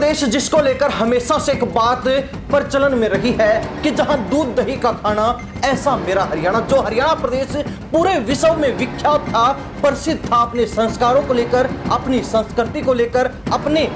प्रदेश जिसको लेकर हमेशा से एक बात प्रचलन में रही है कि जहां दूध दही का खाना, ऐसा मेरा हरियाणा। जो हरियाणा प्रदेश पूरे विश्व में विख्यात था, प्रसिद्ध था अपने संस्कारों को लेकर, अपनी संस्कृति को लेकर, अपने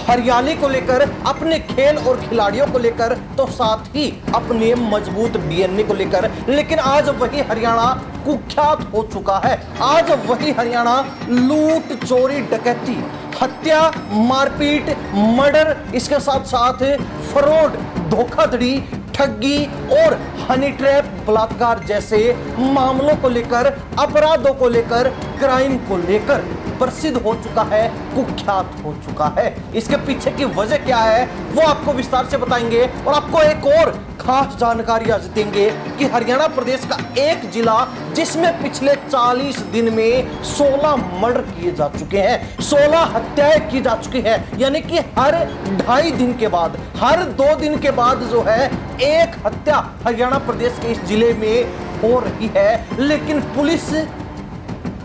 हरियाली को लेकर, अपने खेल और खिलाड़ियों को लेकर, तो साथ ही अपने मजबूत डीएनए को लेकर। लेकिन आज वही हरियाणा कुख्यात हो चुका है। आज वही हरियाणा लूट, चोरी, डकैती, हत्या, मारपीट, मर्डर, इसके साथ साथ फ्रॉड, धोखाधड़ी, ठगी और हनी ट्रैप, बलात्कार जैसे मामलों को लेकर, अपराधों को लेकर, क्राइम को लेकर प्रसिद्ध हो चुका है, कुख्यात हो चुका है। इसके पीछे की वजह क्या है वो आपको विस्तार से बताएंगे और आपको एक और खास जानकारी आज देंगे कि हरियाणा प्रदेश का एक जिला जिसमें पिछले 40 दिन में 16 मर्डर किए जा चुके हैं, 16 हत्याएं की जा चुकी है। यानी कि हर 2.5 दिन के बाद, हर 2 दिन के बाद जो है एक हत्या हरियाणा प्रदेश के इस जिले में हो रही है। लेकिन पुलिस,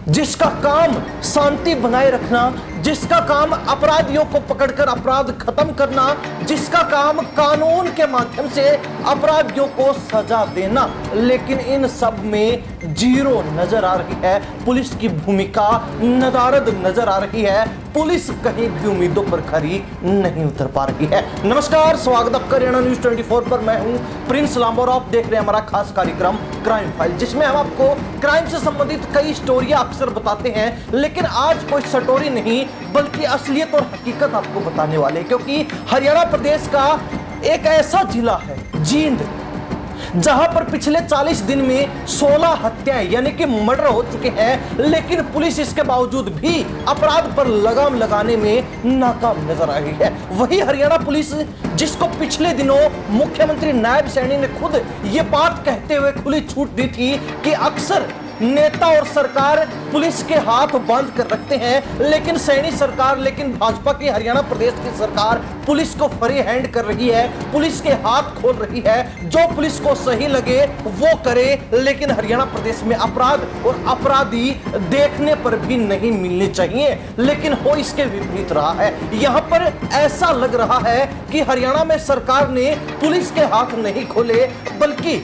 जिसका काम शांति बनाए रखना, जिसका काम अपराधियों को पकड़कर अपराध खत्म करना, जिसका काम कानून के माध्यम से अपराधियों को सजा देना, लेकिन इन सब में जीरो नजर आ रही है। पुलिस की भूमिका नदारद नजर आ रही है। पुलिस कहीं भी उम्मीदों पर खरी नहीं उतर पा रही है। नमस्कार, स्वागत आपका हरियाणा न्यूज 24 पर। मैं हूं प्रिंस लांबा और आप देख रहे हैं हमारा खास कार्यक्रम क्राइम फाइल, जिसमें हम आपको क्राइम से संबंधित कई स्टोरियां अक्सर बताते हैं। लेकिन आज कोई स्टोरी नहीं बल्कि असलियत और हकीकत आपको बताने वाले, क्योंकि हरियाणा प्रदेश का एक ऐसा जिला है जींद, जहां पर पिछले 40 दिन में 16 हत्याएं यानी कि मर्डर हो चुके हैं। लेकिन पुलिस इसके बावजूद भी अपराध पर लगाम लगाने में नाकाम नजर आ रही है। वही हरियाणा पुलिस जिसको पिछले दिनों मुख्यमंत्री नायब सैनी ने खुद ये बात कहते हुए खुली छूट दी थी कि अक्सर नेता और सरकार पुलिस के हाथ बांध कर रखते हैं, लेकिन सैनी सरकार, लेकिन भाजपा की हरियाणा प्रदेश की सरकार पुलिस को फ्री हैंड कर रही है, पुलिस के हाथ खोल रही है। जो पुलिस को सही लगे वो करे, लेकिन हरियाणा प्रदेश में अपराध और अपराधी देखने पर भी नहीं मिलने चाहिए। लेकिन हो इसके विपरीत रहा है। यहां पर ऐसा लग रहा है कि हरियाणा में सरकार ने पुलिस के हाथ नहीं खोले बल्कि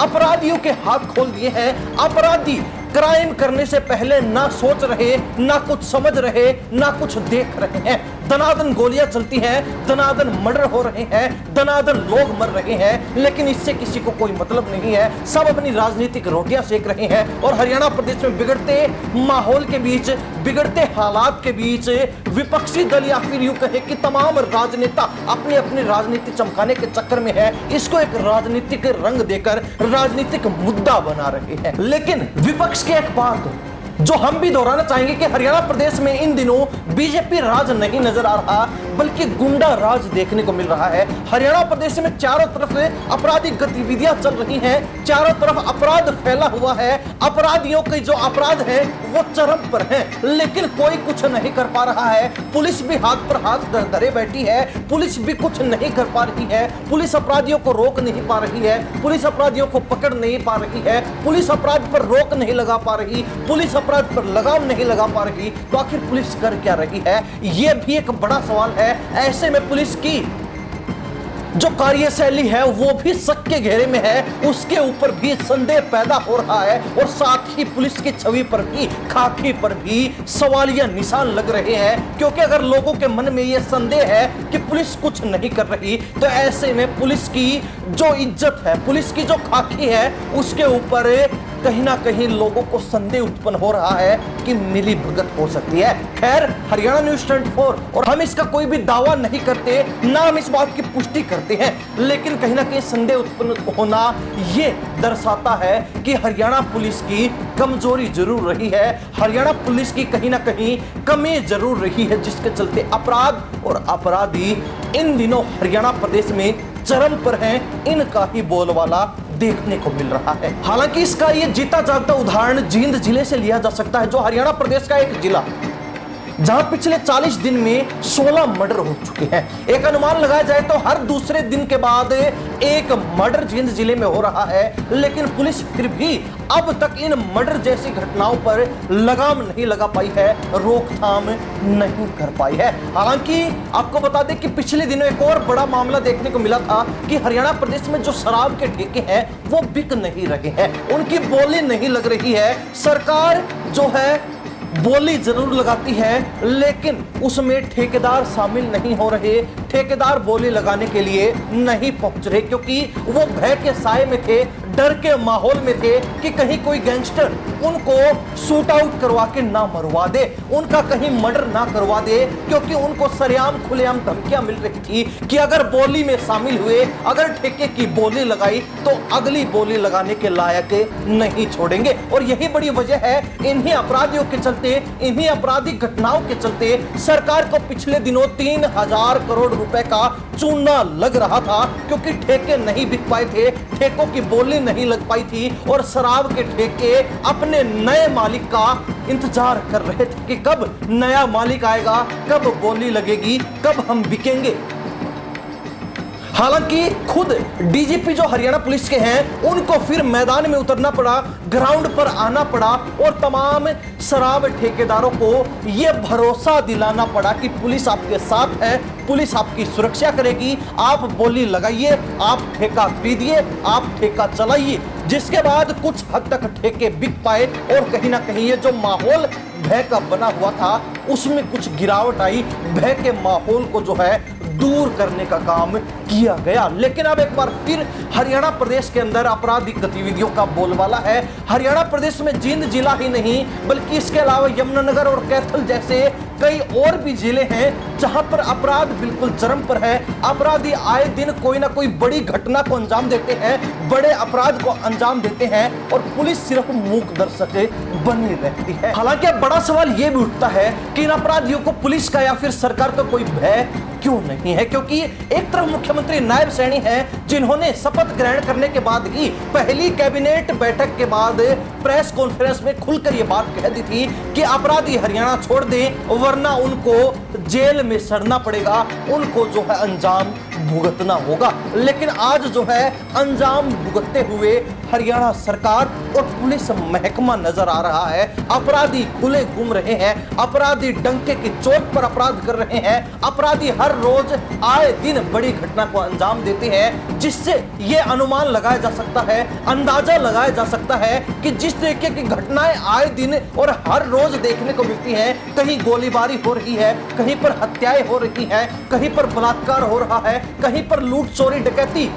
अपराधियों के हाथ खोल दिए हैं। अपराधी क्राइम करने से पहले ना सोच रहे, ना कुछ समझ रहे, ना कुछ देख रहे हैं। दनादन गोलियां चलती हैं, दनादन मर्डर हो रहे हैं, दनादन लोग मर रहे हैं, लेकिन इससे किसी को कोई मतलब नहीं है। सब अपनी राजनीतिक रोटियां सेक रहे हैं। और हरियाणा प्रदेश में बिगड़ते माहौल के बीच, बिगड़ते हालात के बीच विपक्षी दल या फिर यूं कहे कि तमाम राजनेता अपनी अपनी राजनीति चमकाने के चक्कर में है, इसको एक राजनीतिक रंग देकर राजनीतिक मुद्दा बना रहे हैं। लेकिन विपक्ष की एक बात जो हम भी दोहराना चाहेंगे कि हरियाणा प्रदेश में इन दिनों बीजेपी राज नहीं नजर आ रहा बल्कि गुंडा राज देखने को मिल रहा है। हरियाणा प्रदेश में चारों तरफ आपराधिक गतिविधियां चल रही हैं, चारों तरफ अपराध फैला हुआ है। अपराधियों के जो अपराध है वो चरम पर हैं, लेकिन कोई कुछ नहीं कर पा रहा है। पुलिस भी हाथ पर हाथ धरे बैठी है, पुलिस भी कुछ नहीं कर पा रही है। पुलिस अपराधियों को रोक नहीं पा रही है, पुलिस अपराधियों को पकड़ नहीं पा रही है, पुलिस अपराध पर रोक नहीं लगा पा रही, पुलिस अपराध पर लगाम नहीं लगा पा रही। तो आखिर पुलिस कर क्या रही है, यह भी एक बड़ा सवाल है। ऐसे में पुलिस की जो कार्यशैली है वो भी शक के घेरे में है, उसके ऊपर भी संदेह पैदा हो रहा है। और साथ ही पुलिस की छवि पर भी, खाकी पर भी सवालिया निशान लग रहे हैं, क्योंकि अगर लोगों के मन में यह संदेह है कि पुलिस कुछ नहीं कर रही, तो ऐसे में पुलिस की जो इज्जत है, पुलिस की जो खाकी है, उसके ऊपर कहीं ना कहीं लोगों को संदेह उत्पन्न हो रहा है कि मिली भगत हो सकती है। खैर, हरियाणा न्यूज 24 और हम इसका कोई भी दावा नहीं करते, ना हम इस बात की पुष्टि करते हैं, लेकिन कहीं ना कहीं संदेह उत्पन्न होना ये दर्शाता है कि हरियाणा पुलिस की कमजोरी जरूर रही है, हरियाणा पुलिस की कहीं ना कहीं कमी जरूर रही है, जिसके चलते अपराध और अपराधी इन दिनों हरियाणा प्रदेश में चरम पर हैं। इनका ही बोलबाला देखने को मिल रहा है। हालांकि इसका ये जीता जागता उदाहरण जींद जिले से लिया जा सकता है, जो हरियाणा प्रदेश का एक जिला जहां पिछले 40 दिन में 16 मर्डर हो चुके हैं। एक अनुमान लगाया जाए तो हर दूसरे दिन के बाद एक मर्डर जींद जिले में हो रहा है, लेकिन पुलिस फिर भी अब तक इन मर्डर जैसी घटनाओं पर लगाम नहीं लगा पाई है, रोकथाम नहीं कर पाई है। हालांकि आपको बता दें कि पिछले दिनों एक और बड़ा मामला देखने को मिला था कि हरियाणा प्रदेश में जो शराब के ठेके हैं वो बिक नहीं रहे हैं, उनकी बोली नहीं लग रही है। सरकार जो है बोली जरूर लगाती है, लेकिन उसमें ठेकेदार शामिल नहीं हो रहे, ठेकेदार बोली लगाने के लिए नहीं पहुंच रहे, क्योंकि वो भय के साए में थे, डर के माहौल में थे कि कहीं कोई गैंगस्टर उनको शूट आउट करवा के ना मरवा दे, उनका कहीं मर्डर ना करवा दे, क्योंकि उनको सरेआम खुलेआम धमकियां मिल रही थी कि अगर बोली में शामिल हुए, अगर ठेके की बोली लगाई तो अगली बोली लगाने के लायक नहीं छोड़ेंगे। और यही बड़ी वजह है, इन्हीं अपराधियों के चलते, इन्हीं आपराधिक घटनाओं के चलते सरकार को पिछले दिनों 3000 करोड़ रुपए का चूना लग रहा था, क्योंकि ठेके नहीं बिक पाए थे, ठेकों की बोली नहीं लग पाई थी और शराब के ठेके अपने नए मालिक का इंतजार कर रहे थे कि कब नया मालिक आएगा, कब बोली लगेगी, कब हम बिकेंगे। हालांकि खुद डीजीपी जो हरियाणा पुलिस के हैं उनको फिर मैदान में उतरना पड़ा, ग्राउंड पर आना पड़ा और तमाम शराब ठेकेदारों को यह भरोसा दिलाना पड़ा कि पुलिस आपके साथ है, पुलिस आपकी सुरक्षा करेगी, आप बोली लगाइए, आप ठेका खरीदिए, आप ठेका चलाइए। जिसके बाद कुछ हद तक ठेके बिक पाए और कहीं ना कहीं ये जो माहौल भय का बना हुआ था उसमें कुछ गिरावट आई, भय के माहौल को जो है दूर करने का काम किया गया। लेकिन अब एक बार फिर हरियाणा प्रदेश के अंदर आपराधिक गतिविधियों का बोलबाला है। हरियाणा प्रदेश में जींद जिला ही नहीं बल्कि इसके अलावा यमुनानगर और कैथल जैसे कई और भी जिले हैं जहां पर अपराध बिल्कुल चरम पर है। अपराधी आए दिन कोई ना कोई बड़ी घटना को अंजाम देते हैं, बड़े अपराध को अंजाम देते हैं और पुलिस सिर्फ मूक दर्शक बनी रहती है। हालांकि अब बड़ा सवाल यह भी उठता है कि इन अपराधियों को पुलिस का या फिर सरकार का कोई भय क्यों नहीं है, क्योंकि एक तरफ मुख्यमंत्री नायब सैनी हैं जिन्होंने शपथ ग्रहण करने के बाद ही पहली कैबिनेट बैठक के बाद प्रेस कॉन्फ्रेंस में खुलकर यह बात कह दी थी कि अपराधी हरियाणा छोड़ दें वरना उनको जेल में सड़ना पड़ेगा, उनको जो है अंजाम भुगतना होगा। लेकिन आज जो है अंजाम भुगतते हुए हरियाणा सरकार और पुलिस महकमा नजर आ रहा है। अपराधी खुले घूम रहे हैं, अपराधी डंके की चोट पर अपराध कर रहे हैं, अपराधी हर रोज आए दिन बड़ी घटना को अंजाम देते हैं, जिससे यह अनुमान लगाया जा सकता है, अंदाजा लगाया जा सकता है कि जिस तरीके की घटनाएं आए दिन और हर रोज देखने को मिलती हैं, कहीं गोलीबारी हो रही है, कहीं पर हत्याएं हो रही हैं, कहीं पर बलात्कार हो रहा है, कहीं पर लूट चोरी डकैती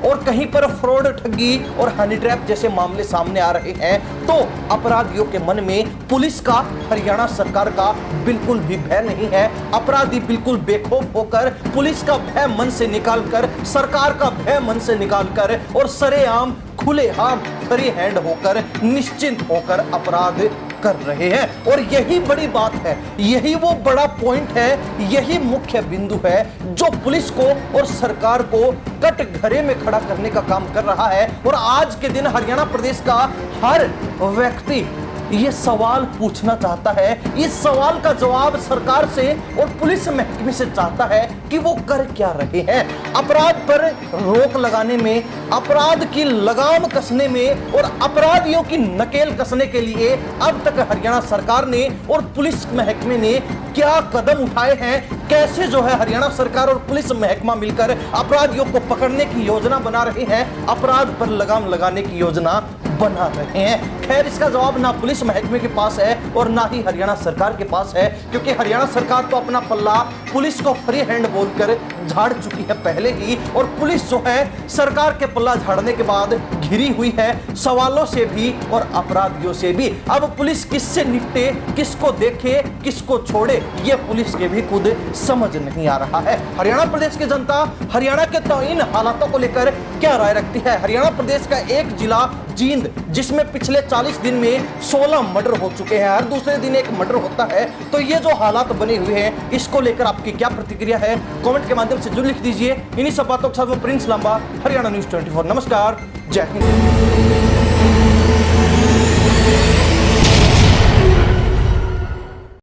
और कहीं पर फ्रॉड ठगी और हनी ट्रैप जैसे मामले सामने आ रहे हैं, तो अपराधियों के मन में पुलिस का, हरियाणा सरकार का बिल्कुल भी भय नहीं है। अपराधी बिल्कुल बेखौफ होकर पुलिस का भय मन से निकालकर, सरकार का भय मन से निकालकर और सरेआम खुलेआम फ्री हैंड होकर, निश्चिंत होकर अपराध कर रहे हैं। और यही बड़ी बात है, यही वो बड़ा पॉइंट है, यही मुख्य बिंदु है जो पुलिस को और सरकार को कटघरे में खड़ा करने का काम कर रहा है। और आज के दिन हरियाणा प्रदेश का हर व्यक्ति ये सवाल पूछना चाहता है, इस सवाल का जवाब सरकार से और पुलिस महकमे से चाहता है कि वो कर क्या रहे हैं। अपराध पर रोक लगाने में, अपराध की लगाम कसने में और अपराधियों की नकेल कसने के लिए अब तक हरियाणा सरकार ने और पुलिस महकमे ने क्या कदम उठाए हैं, कैसे जो है हरियाणा सरकार और पुलिस महकमा मिलकर अपराधियों को पकड़ने की योजना बना रहे हैं, अपराध पर लगाम लगाने की योजना बना रहे हैं। खैर इसका जवाब ना पुलिस महकमे के पास है और ना ही हरियाणा सरकार के पास है, क्योंकि हरियाणा सरकार तो अपना पल्ला पुलिस को फ्री हैंड बोलकर झाड़ चुकी है पहले ही, और पुलिस जो है सरकार के पल्ला झाड़ने के बाद घिरी हुई है सवालों से भी और अपराधियों से भी। अब पुलिस किससे निपटे, किसको देखे, किसको छोड़े, ये पुलिस के भी खुद समझ नहीं आ रहा है। हरियाणा प्रदेश की जनता हरियाणा के तो इन हालातों को लेकर क्या राय रखती है? हरियाणा प्रदेश का एक जिला जींद जिसमें पिछले 40 दिन में 16 मर्डर हो चुके हैं, हर दूसरे दिन एक मर्डर होता है, तो ये जो हालात बने हुए हैं इसको लेकर आपकी क्या प्रतिक्रिया है? कमेंट के माध्यम से जरूर लिख दीजिए। इन्हीं सब बातों के साथ मैं प्रिंस लांबा, हरियाणा न्यूज़ 24। नमस्कार, जय हिंद।